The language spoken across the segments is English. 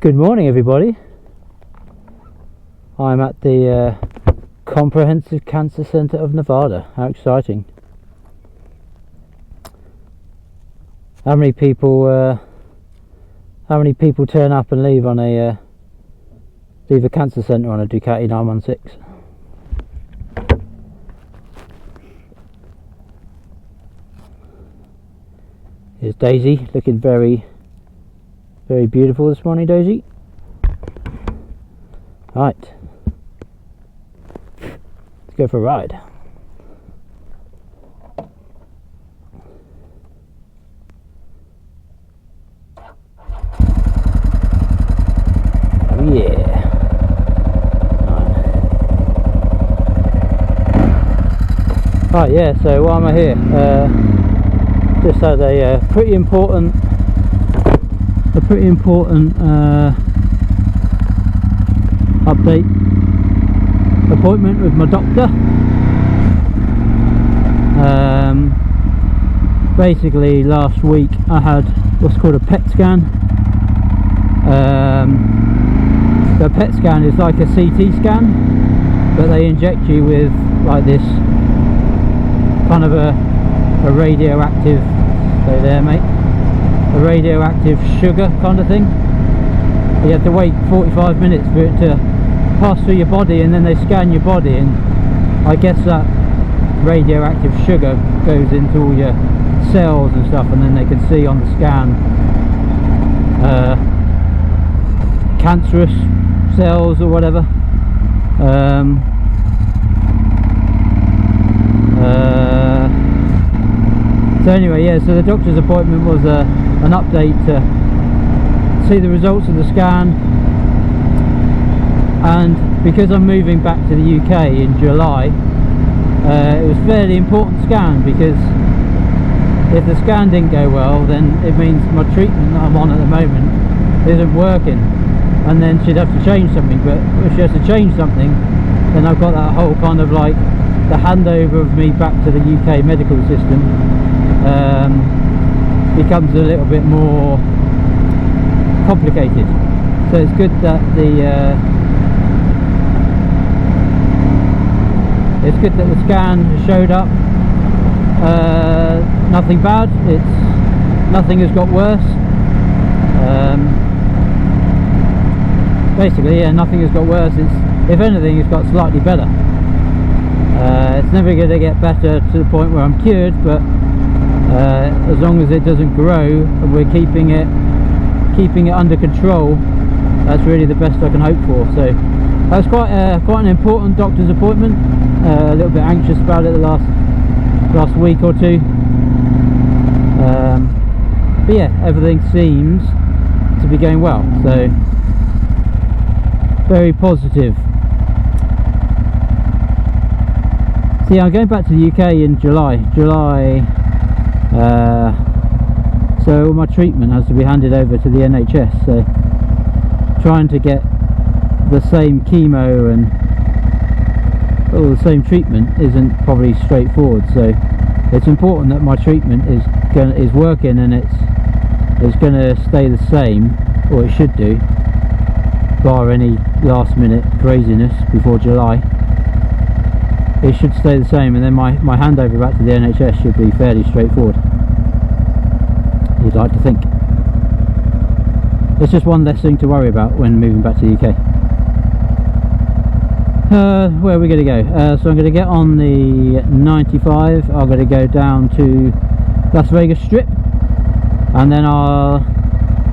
Good morning, everybody. I'm at the Comprehensive Cancer Center of Nevada. How exciting. How many people turn up and leave on a cancer center on a Ducati 916? Here's Daisy, looking very beautiful this morning, Daisy. Right, let's go for a ride. Oh yeah. Right, yeah, so why am I here? Just had a pretty important update appointment with my doctor. Basically last week I had what's called a PET scan. The PET scan is like a CT scan, but they inject you with like this kind of a radioactive, stay there mate, a radioactive sugar kind of thing. You have to wait 45 minutes for it to pass through your body, and then they scan your body, and I guess that radioactive sugar goes into all your cells and stuff, and then they can see on the scan cancerous cells or whatever. So anyway, yeah, so the doctor's appointment was an update to see the results of the scan, and because I'm moving back to the UK in July, it was a fairly important scan, because if the scan didn't go well, then it means my treatment that I'm on at the moment isn't working, and then she'd have to change something. But if she has to change something, then I've got that whole kind of like the handover of me back to the UK medical system becomes a little bit more complicated. So it's good that the scan has showed up. Nothing bad. Nothing has got worse. Basically, yeah, nothing has got worse. If anything, it's got slightly better. It's never going to get better to the point where I'm cured, but as long as it doesn't grow and we're keeping it under control, that's really the best I can hope for. So that's quite an important doctor's appointment. A little bit anxious about it the last week or two, but yeah, everything seems to be going well, so very positive. So yeah, I'm going back to the UK in July, so all my treatment has to be handed over to the NHS, so trying to get the same chemo and all the same treatment isn't probably straightforward. So it's important that my treatment is working, and it's going to stay the same, or it should do, bar any last minute craziness before July. It should stay the same, and then my handover back to the NHS should be fairly straightforward, you'd like to think. It's just one less thing to worry about when moving back to the UK. Where are we going to go? So I'm going to get on the 95. I'm going to go down to Las Vegas Strip, and then I'll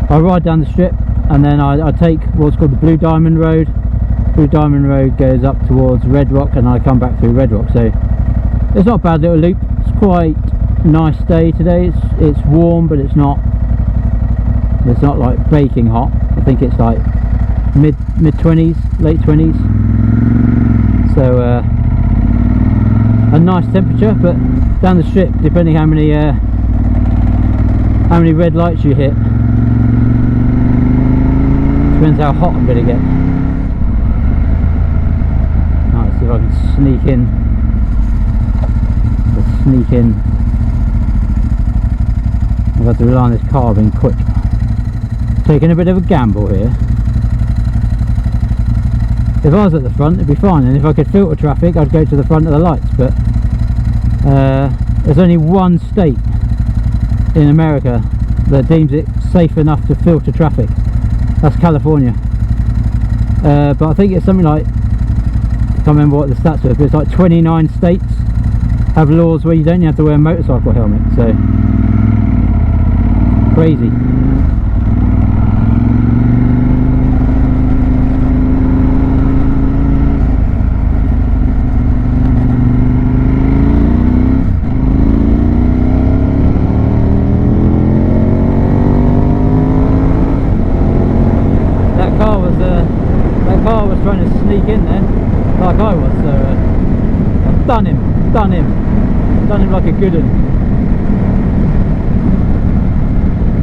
ride down the strip, and then I take what's called the Blue Diamond Road. Blue Diamond Road goes up towards Red Rock, and I come back through Red Rock. So it's not a bad little loop. It's quite a nice day today. It's warm, but it's not like baking hot. I think it's like mid 20s, late 20s. So a nice temperature, but down the strip, depending how many red lights you hit, depends how hot I'm going to get. Alright, see if I can sneak in. I've got to rely on this car being quick. Taking a bit of a gamble here. if I was at the front it'd be fine, and if I could filter traffic I'd go to the front of the lights, but there's only one state in America that deems it safe enough to filter traffic. That's California. But I think it's something like, I can't remember what the stats were, but it's like 29 states have laws where you don't have to wear a motorcycle helmet, so crazy. That car was trying to sneak in there like I was, so I've done him like a good one.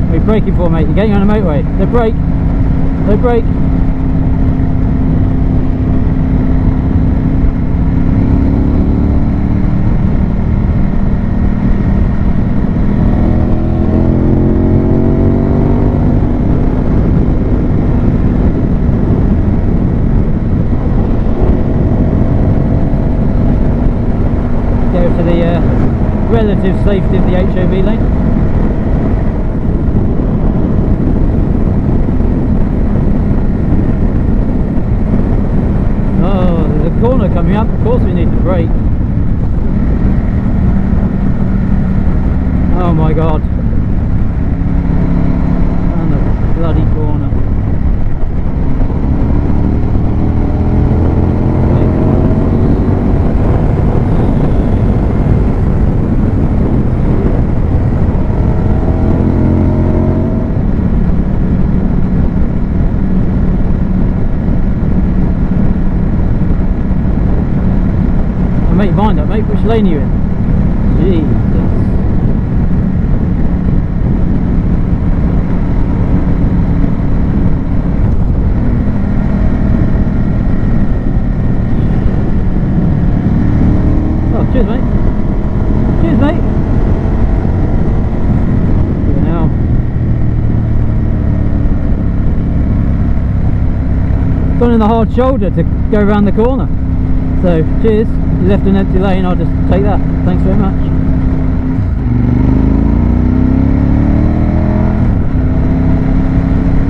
What are you braking for, mate? You're getting on the motorway. No brake. To the relative safety of the HOV lane. Oh, there's a corner coming up, of course we need to brake. Oh my god. And the bloody corner. Make your mind up, mate. Which lane are you in? Jesus. Oh, cheers, mate. Cheers, mate. Now, gone in the hard shoulder to go around the corner. So, cheers. You left an empty lane, I'll just take that. Thanks very much.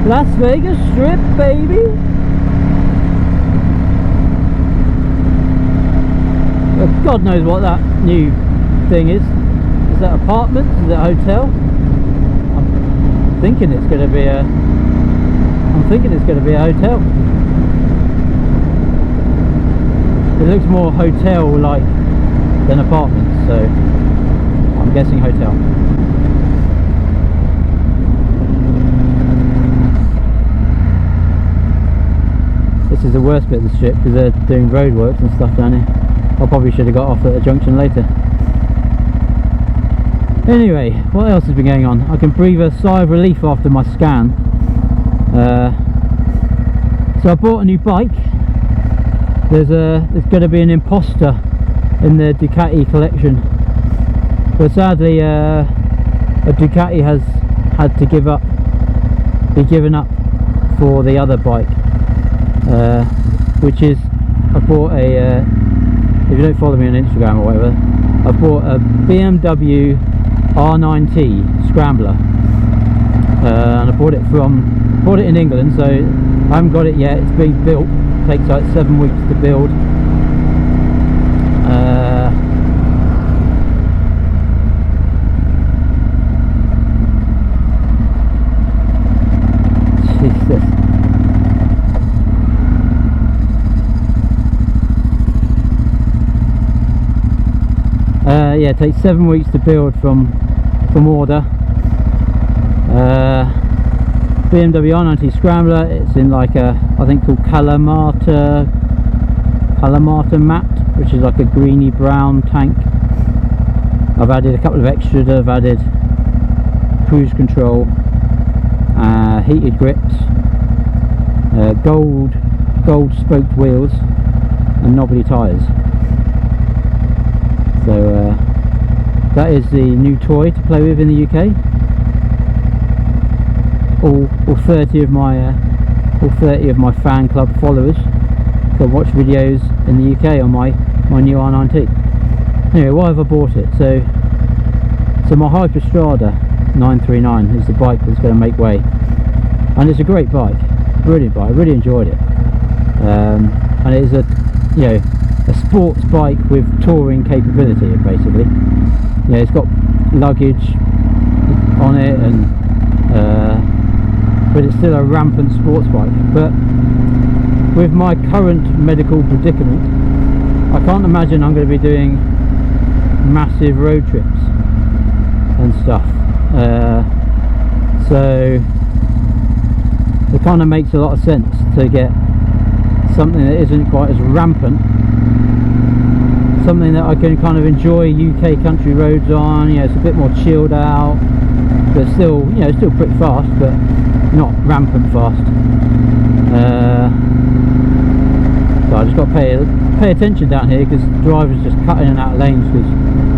Las Vegas Strip, baby! Well, God knows what that new thing is. Is that apartments? Is it a hotel? I'm thinking it's going to be a hotel. It looks more hotel-like than apartments, so I'm guessing hotel. This is the worst bit of the strip because they're doing roadworks and stuff down here. I probably should have got off at a junction later. Anyway, what else has been going on? I can breathe a sigh of relief after my scan. So I bought a new bike. There's going to be an imposter in the Ducati collection, but sadly a Ducati has had to be given up for the other bike, which is, I bought a, if you don't follow me on Instagram or whatever, I bought a BMW R9T Scrambler, and I bought it in England, so I haven't got it yet. It's being built. Takes like 7 weeks to build. Jesus. Yeah, it takes 7 weeks to build from order. BMW R9T Scrambler, it's in like a, I think called Kalamata matte, which is like a greeny brown tank. I've added a couple of extras. I've added cruise control, heated grips, gold spoked wheels and knobbly tyres. So that is the new toy to play with in the UK. All 30 of my fan club followers go watch videos in the UK on my new R9T. Anyway, why have I bought it? So my Hyperstrada 939 is the bike that's going to make way, and it's a great bike, brilliant bike. I really enjoyed it, and it is a a sports bike with touring capability. Basically, it's got luggage on it, and but it's still a rampant sports bike. But with my current medical predicament, I can't imagine I'm going to be doing massive road trips and stuff, so it kind of makes a lot of sense to get something that isn't quite as rampant, something that I can kind of enjoy UK country roads on. It's a bit more chilled out, but still still pretty fast, but not rampant fast. So I just got to pay attention down here, because drivers just cut in and out of lanes because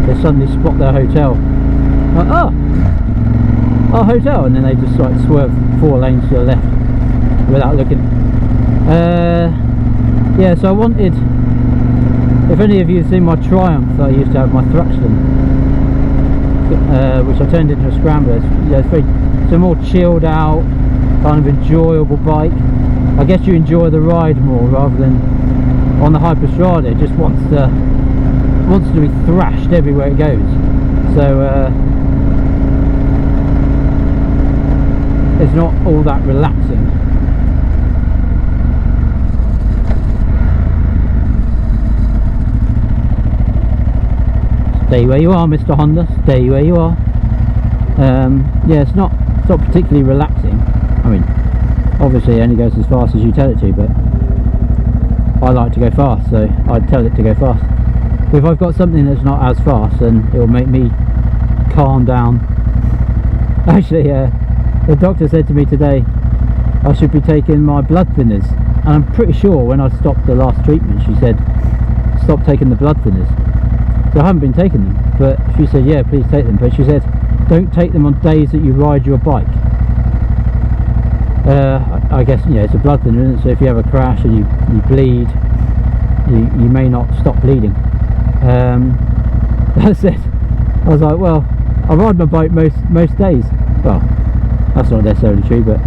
they suddenly spot their hotel. Like, oh, our hotel, and then they just like swerve 4 lanes to the left without looking. Yeah, so I wanted, if any of you have seen my Triumph that I used to have, my Thruxton, which I turned into a Scrambler, it's a more chilled out, kind of enjoyable bike. I guess you enjoy the ride more rather than on the Hyperstrada. It just wants to be thrashed everywhere it goes. So it's not all that relaxing. Stay where you are, Mr. Honda. Stay where you are. Yeah, it's not particularly relaxing. I mean, obviously it only goes as fast as you tell it to, but I like to go fast, so I'd tell it to go fast. But if I've got something that's not as fast, then it will make me calm down. Actually, the doctor said to me today I should be taking my blood thinners, and I'm pretty sure when I stopped the last treatment she said stop taking the blood thinners. So I haven't been taking them, but she said yeah, please take them, but she said don't take them on days that you ride your bike. I guess it's a blood thinner, isn't it? So if you have a crash and you bleed, you may not stop bleeding. That's it. I was like, well, I ride my bike most days. Well, that's not necessarily true, but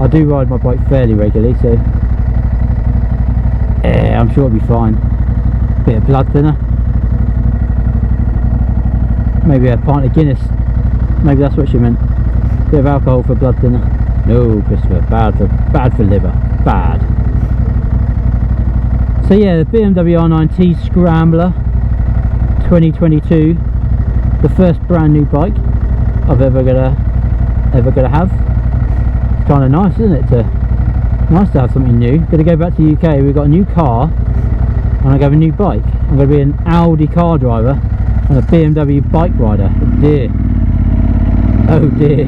I do ride my bike fairly regularly, so yeah, I'm sure it'll be fine. Bit of blood thinner, maybe a pint of Guinness, maybe that's what she meant. Bit of alcohol for blood thinner. No, Christopher, bad for liver, bad. So yeah, the BMW R9T Scrambler 2022, the first brand new bike I've ever gonna have. It's kind of nice, isn't it? Nice to have something new. Gonna go back to the UK. We've got a new car, and I have a new bike. I'm gonna be an Audi car driver and a BMW bike rider. Oh dear. Oh dear.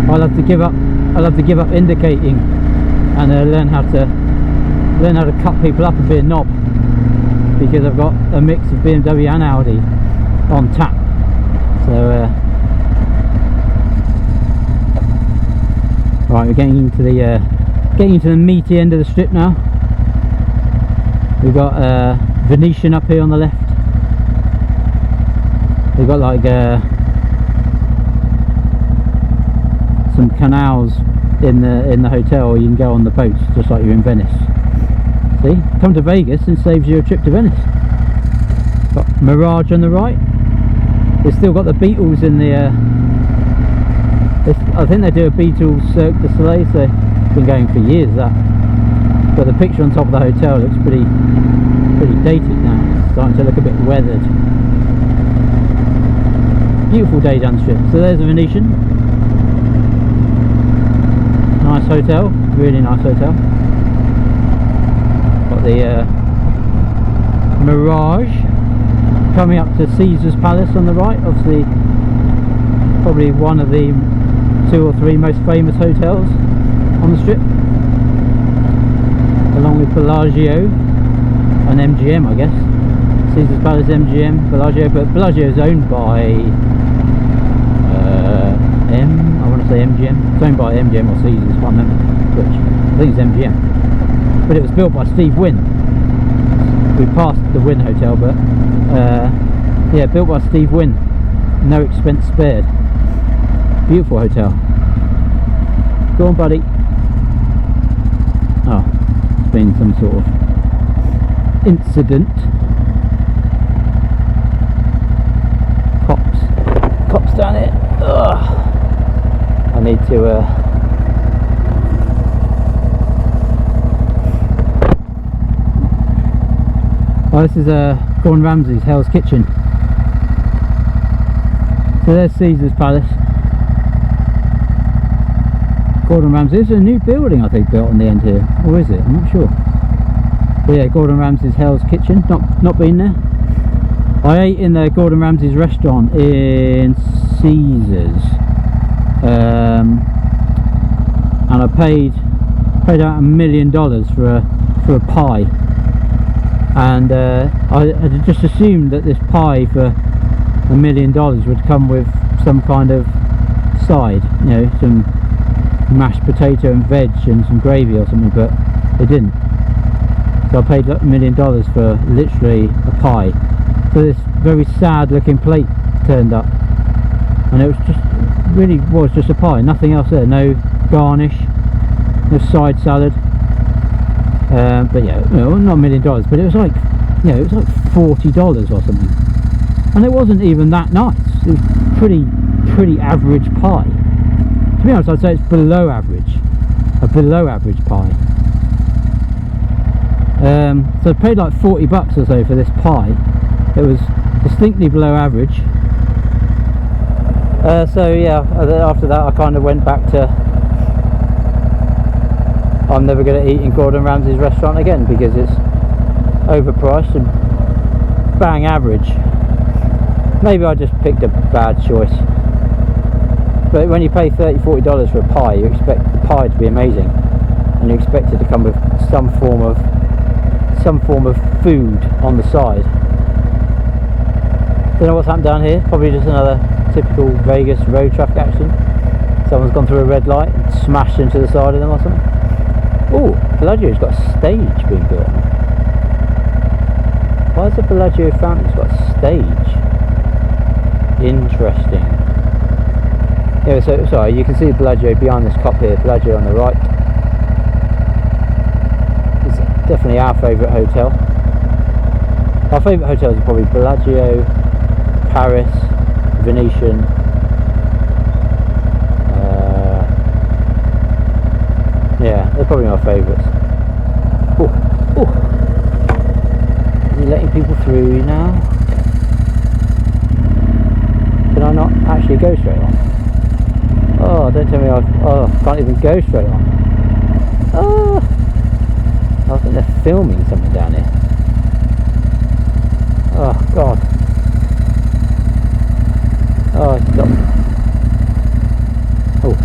I'll have to give up indicating and learn how to cut people up and be a knob, because I've got a mix of BMW and Audi on tap. So right, we're getting into the meaty end of the strip now. We've got Venetian up here on the left. We've got like some canals in the hotel, or you can go on the boats just like you're in Venice. See, come to Vegas and saves you a trip to Venice. Got Mirage on the right. They've still got the Beatles in the I think they do a Beatles Cirque du Soleil, so it's been going for years that. But the picture on top of the hotel looks pretty dated now. It's starting to look a bit weathered. Beautiful day down the strip. So there's a Venetian. Nice hotel, really nice hotel. Got the Mirage coming up to Caesar's Palace on the right. Obviously, probably one of the 2 or 3 most famous hotels on the strip, along with Bellagio and MGM, I guess. Caesar's Palace, MGM, Bellagio, but Bellagio is owned by I want to say MGM? It's owned by MGM or Caesars, can't remember which. I think it's MGM. But it was built by Steve Wynn. We passed the Wynn Hotel, but yeah, built by Steve Wynn. No expense spared. Beautiful hotel. Go on, buddy. Oh, it's been some sort of incident. Cops down here. Ugh. I need to oh, this is Gordon Ramsay's Hell's Kitchen. So there's Caesar's Palace. Gordon Ramsay. This is a new building I think built on the end here. Or is it? I'm not sure. But yeah, Gordon Ramsay's Hell's Kitchen. Not been there. I ate in the Gordon Ramsay's restaurant in Caesars, and I paid out $1 million for a pie, and I just assumed that this pie for $1 million would come with some kind of side, you know, some mashed potato and veg and some gravy or something, but it didn't. So I paid $1 million for literally a pie. So this very sad looking plate turned up, and it was just really was just a pie, nothing else there, no garnish, no side salad. But yeah, you know, not $1 million, but it was like, you know, it was like $40 or something, and it wasn't even that nice. It was pretty average pie. To be honest, I'd say it's below average, a below average pie. So I paid like $40 or so for this pie. It was distinctly below average. So yeah, after that I kind of went back to, I'm never going to eat in Gordon Ramsay's restaurant again because it's overpriced and bang average. Maybe I just picked a bad choice. But when you pay $30–40 for a pie, you expect the pie to be amazing, and you expect it to come with some form of food on the side. Don't know what's happened down here. Probably just another typical Vegas road traffic accident. Someone's gone through a red light and smashed into the side of them or something. Oh, Bellagio's got a stage being built. Why has the Bellagio fountain's got a stage? Interesting. Yeah, so sorry, you can see Bellagio behind this cop here. Bellagio on the right. It's definitely our favourite hotel. Our favourite hotels are probably Bellagio, Paris, Venetian, yeah, they're probably my favourites. Oh, are you letting people through now? Can I not actually go straight on? Oh, don't tell me I can't even go straight on. Oh, I think they're filming something down here. Oh God. Oh, stop. Oh,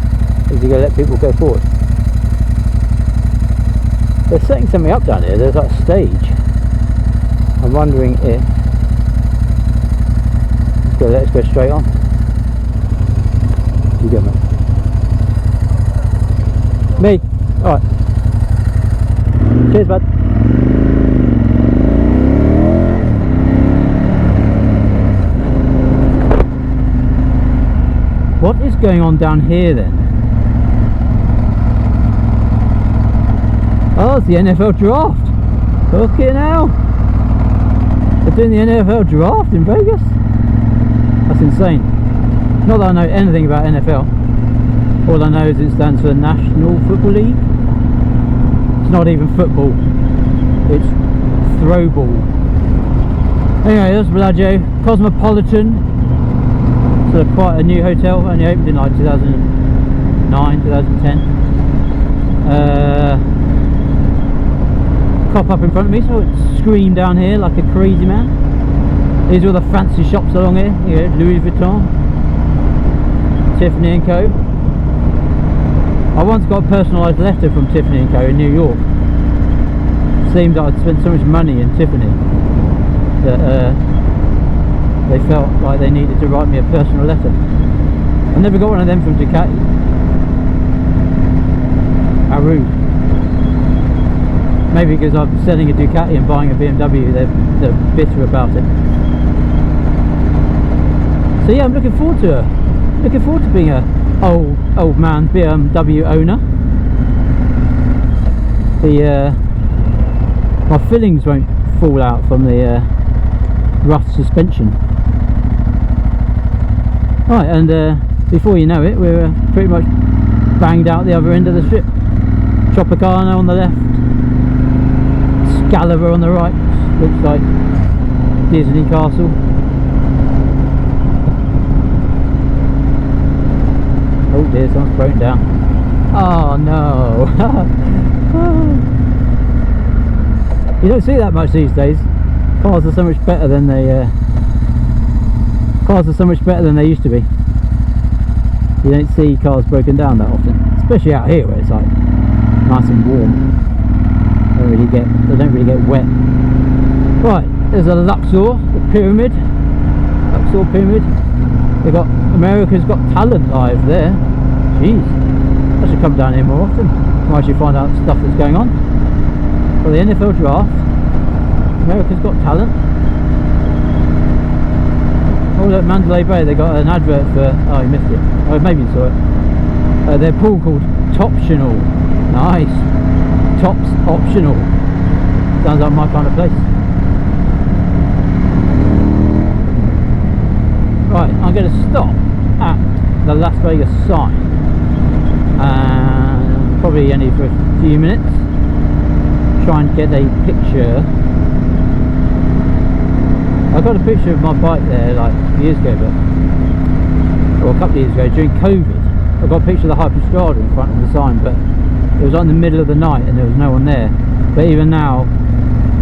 is he going to let people go forward? They're setting something up down here. There's that stage. I'm wondering if... Let's go straight on. You go, mate. Me? Alright. Cheers, bud. What is going on down here then? Oh, it's the NFL draft. Okay, now they're doing the NFL draft in Vegas. That's insane. Not that I know anything about NFL. All I know is it stands for National Football League. It's not even football. It's throwball. Anyway, that's Bellagio. Cosmopolitan. So quite a new hotel, only opened in like 2009, 2010. Cop up in front of me, so it screamed down here like a crazy man. These are all the fancy shops along here. You know, Louis Vuitton, Tiffany & Co. I once got a personalised letter from Tiffany & Co. in New York. It seemed that I'd spent so much money in Tiffany that they felt like they needed to write me a personal letter. I never got one of them from Ducati. How rude. Maybe because I'm selling a Ducati and buying a BMW, they're bitter about it. So yeah, I'm looking forward to being a old man BMW owner. My fillings won't fall out from the rough suspension. Right, and before you know it, we're pretty much banged out the other end of the strip. Tropicana on the left, Scalliver on the right, looks like Disney Castle. Oh dear, someone's broken down. Oh no! You don't see that much these days. Cars are so much better than they used to be. You don't see cars broken down that often, especially out here where it's like nice and warm. They don't really get wet. Right, there's a Luxor, the pyramid. Luxor pyramid. They got America's Got Talent live there. Jeez, I should come down here more often. Might actually find out stuff that's going on. Well, the NFL draft, America's Got Talent. Oh look, Mandalay Bay, they got an advert for, oh you missed it, oh maybe you saw it. Their pool called Toptional. Nice. Tops Optional. Sounds like my kind of place. Right, I'm going to stop at the Las Vegas sign. Probably only for a few minutes. Try and get a picture. I got a picture of my bike there like years ago, or a couple of years ago during COVID. I got a picture of the Hyperstrada in front of the sign, but it was like in the middle of the night and there was no one there. But even now,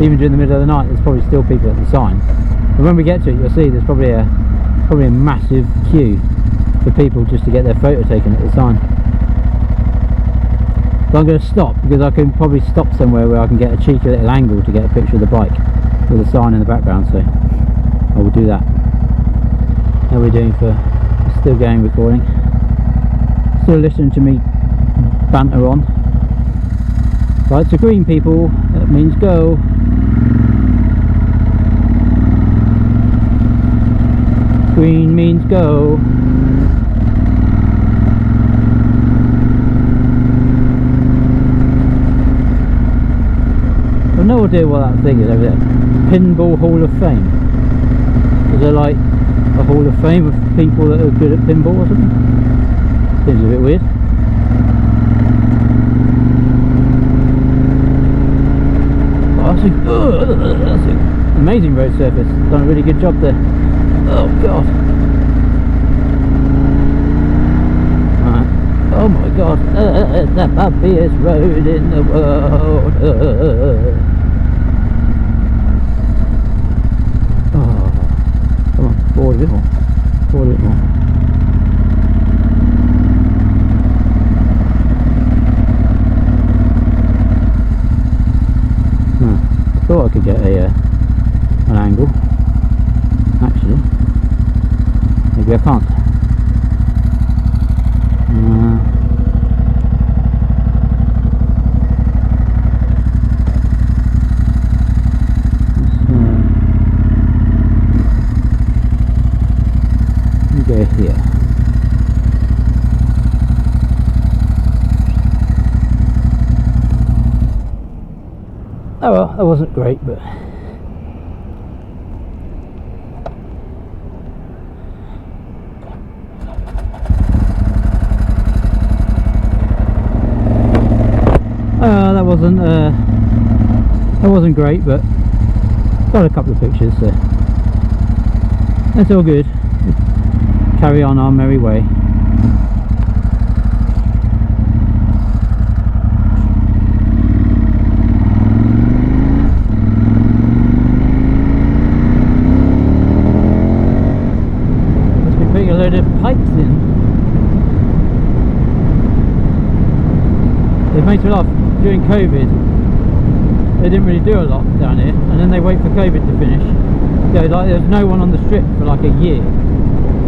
even during the middle of the night, there's probably still people at the sign. And when we get to it, you'll see there's probably a massive queue for people just to get their photo taken at the sign. But I'm going to stop because I can probably stop somewhere where I can get a cheeky little angle to get a picture of the bike with a sign in the background, so I will do that. How are we doing for still going recording? Still listening to me banter on. Right, so green people, that means go. Green means go. I've no idea what that thing is over there. Pinball Hall of Fame. Is there like a Hall of Fame of people that are good at pinball or something? Seems a bit weird. That's an amazing road surface. Done a really good job there. Oh god. Right. Oh my god. The bumpiest road in the world. Oh. Come on, forward a bit more. Forward a bit more. I thought I could get an angle. Actually, maybe I can't. Let me go here. Oh well, that wasn't great, but that wasn't great, but got a couple of pictures, so that's all good. Carry on our merry way. A load of pipes in. It makes me laugh. During COVID, they didn't really do a lot down here, and then they wait for COVID to finish. You know, like there's no one on the strip for like a year.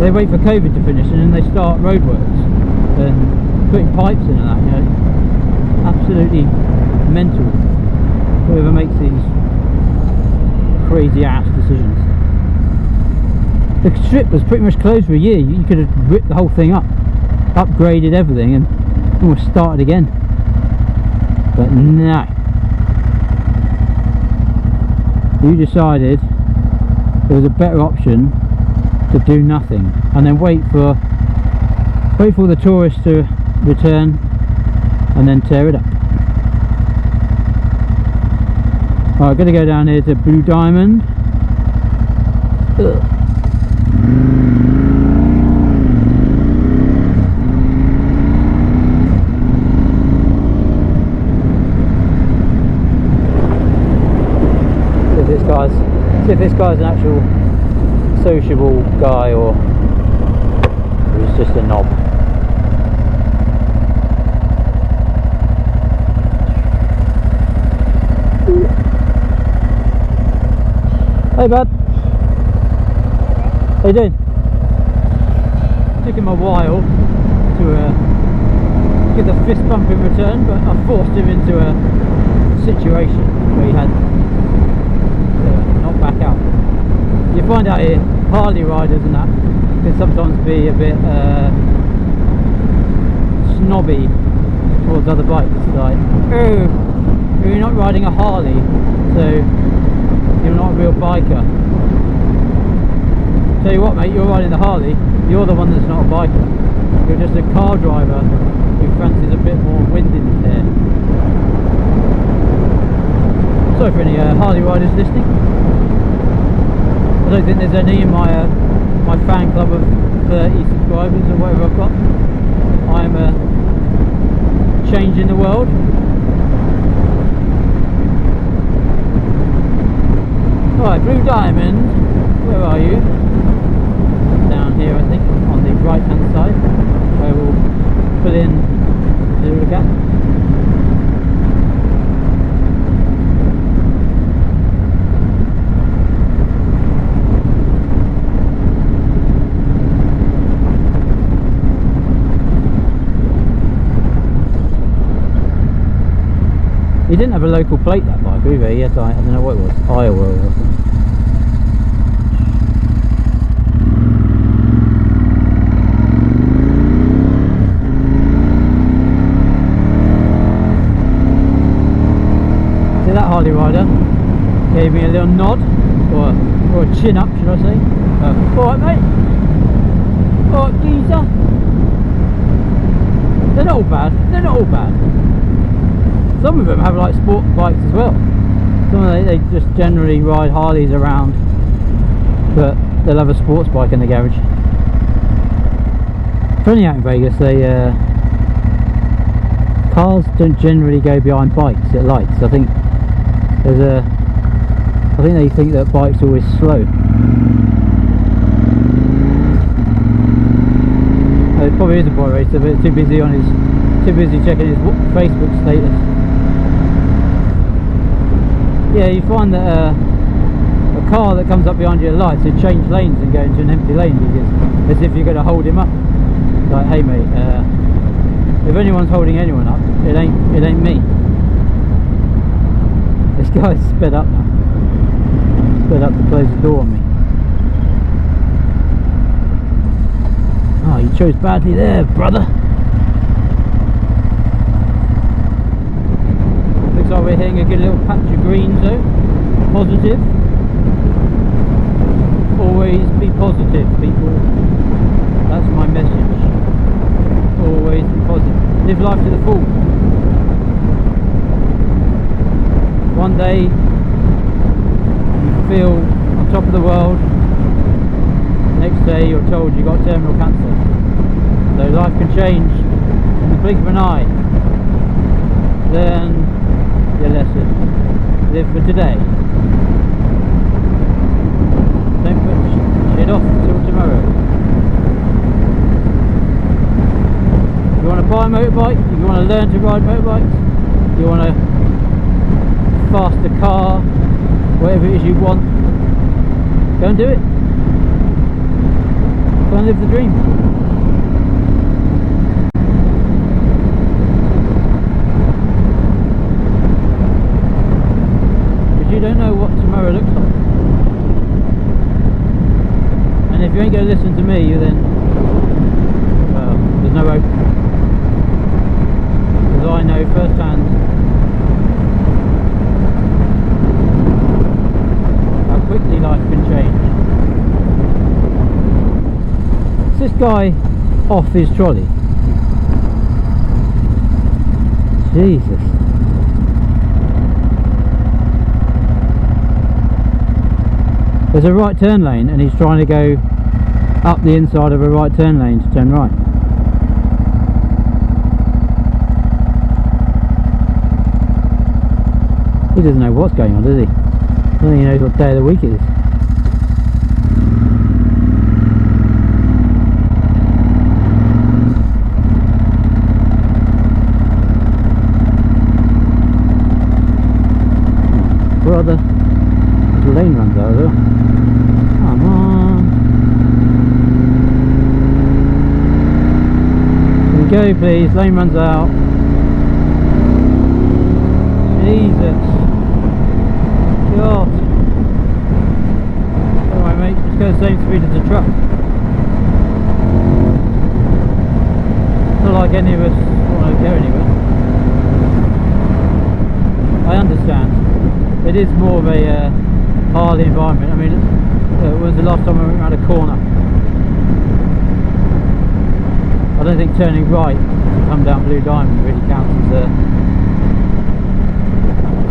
They wait for COVID to finish, and then they start roadworks and putting pipes in and that. You know, Absolutely mental. Whoever makes these crazy ass decisions. The strip was pretty much closed for a year. You could have ripped the whole thing up, upgraded everything, and almost started again. But no. You decided there was a better option to do nothing and then wait for the tourists to return and then tear it up. Alright, gotta go down here to Blue Diamond. Ugh. See if this guy's an actual sociable guy or he's just a knob. Hey bud, how you doing? Took him a while to get the fist bump in return, but I forced him into a situation where he had not back out. You find out here, Harley riders and that can sometimes be a bit snobby towards other bikes, like, oh, you're not riding a Harley, so you're not a real biker. Tell you what mate, you're riding the Harley, you're the one that's not a biker. You're just a car driver who fancies a bit more wind in his hair. Sorry for any Harley riders listening. I don't think there's any in my my fan club of 30 subscribers or whatever I've got. I'm changing the world. Alright, Blue Diamond, where are you? Down here I think, on the right hand side, where we'll pull in to the gap. He didn't have a local plate, that bike either. He had, like, I don't know what it was, Iowa or something. See that Harley rider gave me a little nod, or a chin up, should I say? Alright mate, alright geezer. They're not all bad, they're not all bad. Some of them have like sport bikes as well. Some of them, they just generally ride Harleys around, but they'll have a sports bike in the garage. Funny out in Vegas, cars don't generally go behind bikes at lights. I think they think that bikes are always slow. It probably is a boy racer, but it's too busy checking his Facebook status. Yeah, you find that a car that comes up behind you at lights, it change lanes and go into an empty lane because as if you're going to hold him up. Like, hey mate, if anyone's holding anyone up, it ain't me. This guy's sped up now. Sped up to close the door on me. Oh, you chose badly there, brother. Looks like we're hitting a good little patch of green though. Positive. Always be positive, people. That's my message. Always be positive. Live life to the full. One day you feel on top of the world. Next day you're told you got terminal cancer. So life can change in the blink of an eye. Learn your lesson. Live for today. Don't put shit off till tomorrow. You want to buy a motorbike? You want to learn to ride motorbikes? You want a faster car? Whatever it is you want, go and do it. Go and live the dream. me, then, well, there's no hope. Because I know firsthand how quickly life can change. Is this guy off his trolley? Jesus. There's a right turn lane and he's trying to go up the inside of a right turn lane to turn right. He doesn't know what's going on, does he? I don't think he knows what day of the week it is. Brother, the lane runs out though. Come on. Can we go please? Lane runs out. Jesus. God. Alright mate, just go the same speed as the truck. Not like any of us want to go anywhere. I understand. It is more of a hardy environment. I mean, when was the last time I went around a corner? I don't think turning right to come down Blue Diamond really counts as a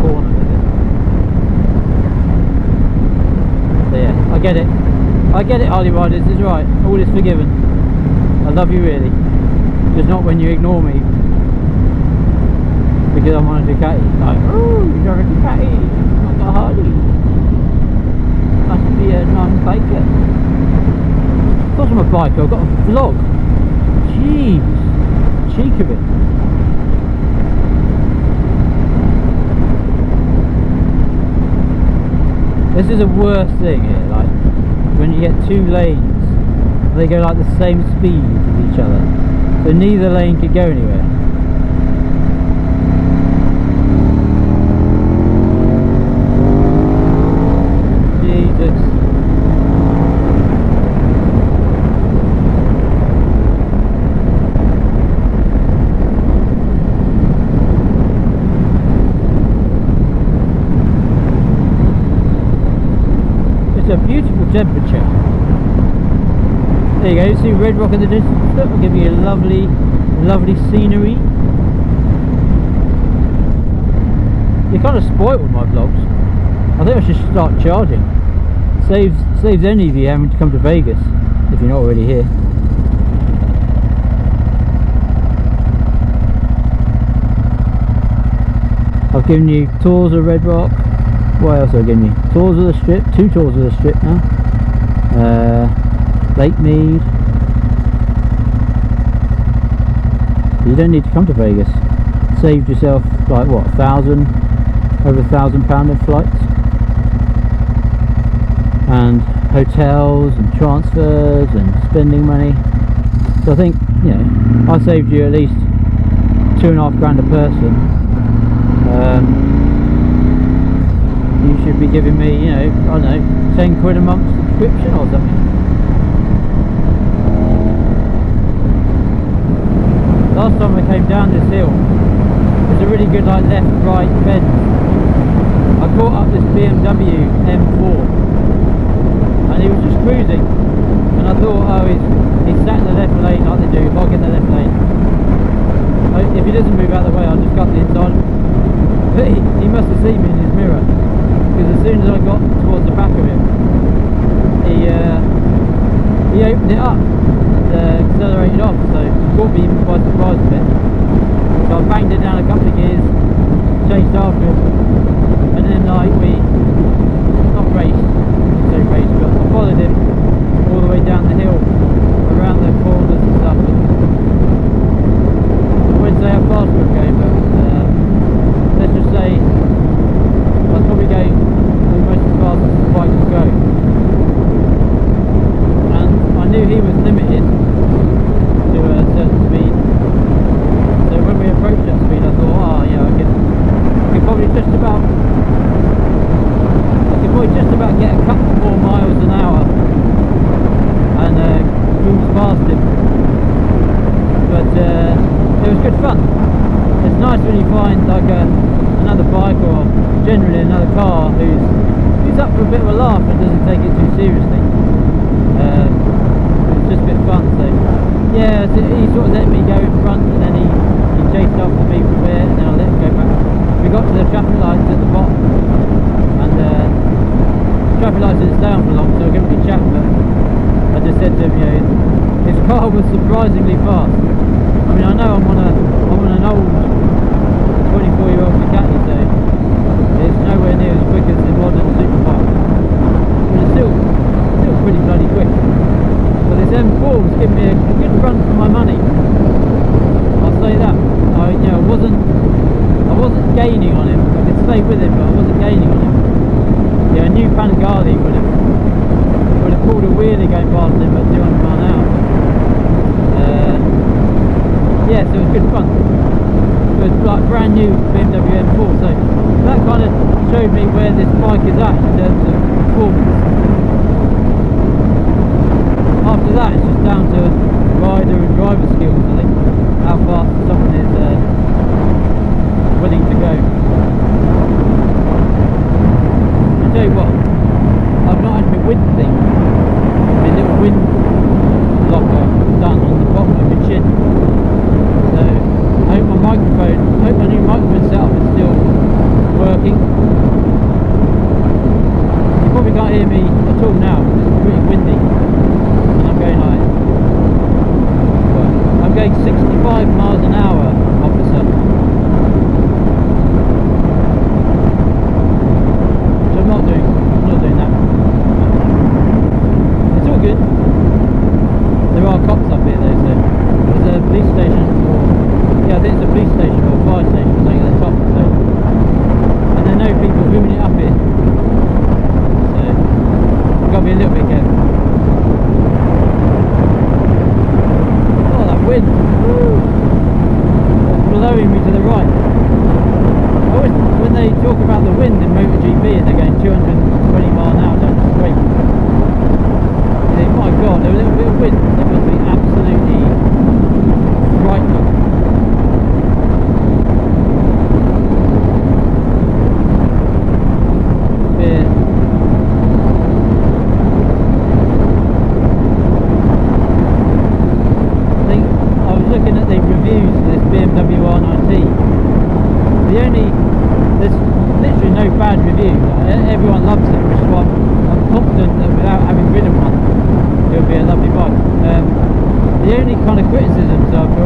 corner, does it? So yeah, I get it. I get it, hardy riders, it's right. All is forgiven. I love you really. Just not when you ignore me because I'm on a Ducati. Like, oh, you drive a Ducati, not a Harley. Must be a non-biker. Of course I'm a biker, I've got a vlog. Jeez, cheek of it. This is the worst thing here, like, when you get two lanes, they go like the same speed as each other. So neither lane could go anywhere. A beautiful temperature. There you go, you see Red Rock in the distance. That will give you a lovely, lovely scenery. You're kind of spoilt with my vlogs. I think I should start charging. Saves any of you having to come to Vegas if you're not already here. I've given you tours of Red Rock. What else have I given you? Tours of the strip, 2 tours of the strip now. Lake Mead. You don't need to come to Vegas. Saved yourself like what, over £1,000 in flights and hotels and transfers and spending money. So I think, you know, I saved you at least £2.5 grand a person. You should be giving me, you know, I don't know, 10 quid a month subscription or something. Last time I came down this hill, there's a really good like left right bend. I caught up this BMW M4 and he was just cruising and I thought, oh, he's sat in the left lane like they do, hog in the left lane. If he doesn't move out of the way, I'll just cut the inside of him. But he must have seen me in his mirror. Because as soon as I got towards the back of him, he opened it up and accelerated off, so it caught me even by surprise a bit. So I banged it down a couple of gears, chased after him, and then like not raced, but I followed him all the way down the hill, around the corners and stuff. And I wouldn't say how fast we were going, but let's just say I was probably going almost as fast as the bike could go. And I knew he was limited to a certain speed. So when we approached that speed, I thought, oh, yeah, I could probably just about get a couple more miles an hour and it was good fun. It's nice when you find like another bike or generally another car who's up for a bit of a laugh and doesn't take it too seriously. It's just a bit fun. So yeah, so he sort of let me go in front, and then he chased after me for a bit, and then I let him go back. We got to the traffic lights at the bottom, and the traffic lights didn't stay on for long, so I gave him a chat, but I just said to him, you know, his car was surprisingly fast. I mean, I know I'm on an old 24-year-old Ducati, so it's nowhere near as quick as the modern superbike, but it's still pretty bloody quick. But this M4 was giving me a good run for my money. I'll say that. I wasn't gaining on him. I could stay with him, but I wasn't gaining on him. Yeah, I knew Panigale would have pulled a wheelie going past him at 200 miles an hour. Yeah, so it was good fun. It was like brand new BMW M4, so that kind of showed me where this bike is at in terms of performance. After that, it's just down to rider and driver skills, I think, how fast someone is willing to go. I tell you what, I've not had my wind thing, my little wind blocker done on the bottom of my chin. So I hope my new microphone setup is still working. You probably can't hear me at all now because it's pretty windy. I'm going 65 miles an hour, officer. So I'm not doing that. It's all good. There are cops up here though, so there's a police station I think it's a police station or a fire station or something at the top, so, and there are no people booming it up here. So you've got to be a little bit careful. Wind. Woo. It's blowing me to the right. Always, when they talk about the wind in MotoGP and they're going 220 miles an hour down the straight, you think, my god, a little bit of wind, that must be absolutely frightening. Looking at the reviews of this BMW R9T, there's literally no bad review. Everyone loves it, which is why I'm confident that without having ridden one, it would be a lovely bike. The only kind of criticisms are for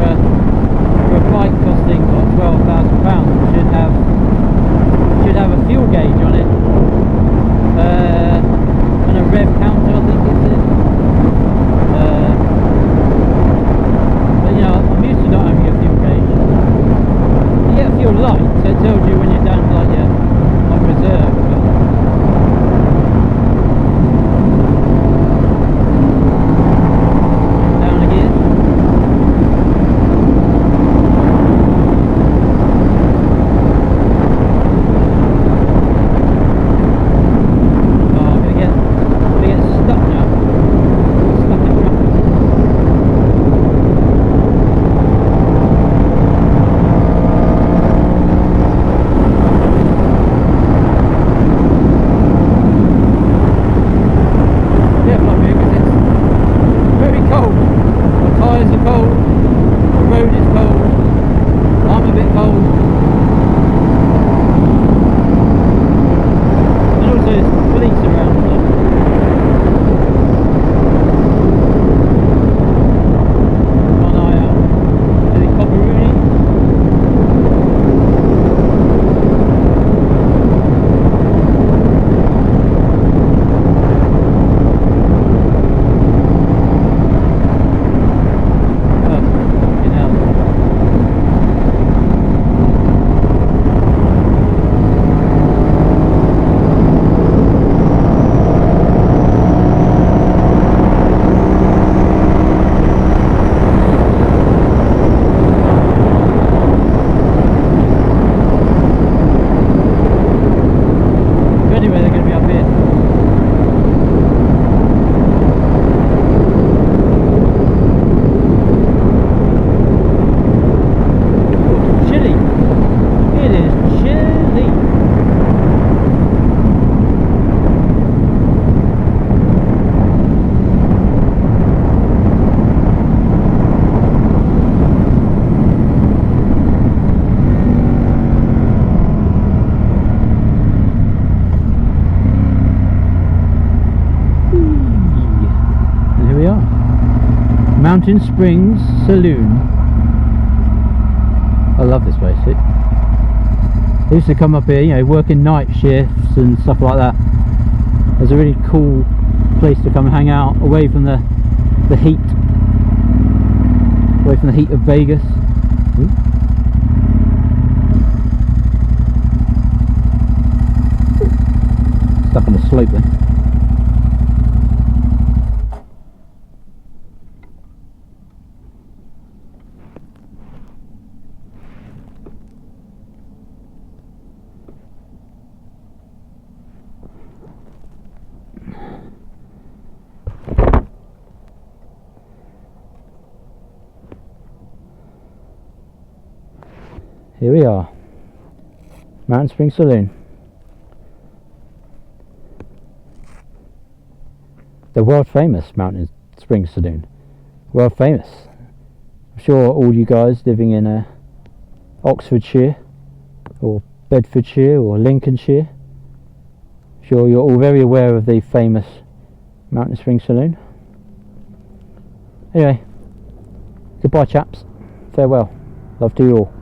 Mountain Springs Saloon. I love this place. I used to come up here, you know, working night shifts and stuff like that. It's a really cool place to come and hang out, away from the heat, away from the heat of Vegas. Ooh. Stuck on the slope then. Here we are, Mountain Springs Saloon. The world famous Mountain Springs Saloon. World famous. I'm sure all you guys living in Oxfordshire or Bedfordshire or Lincolnshire, sure you're all very aware of the famous Mountain Springs Saloon. Anyway, goodbye chaps, farewell, love to you all.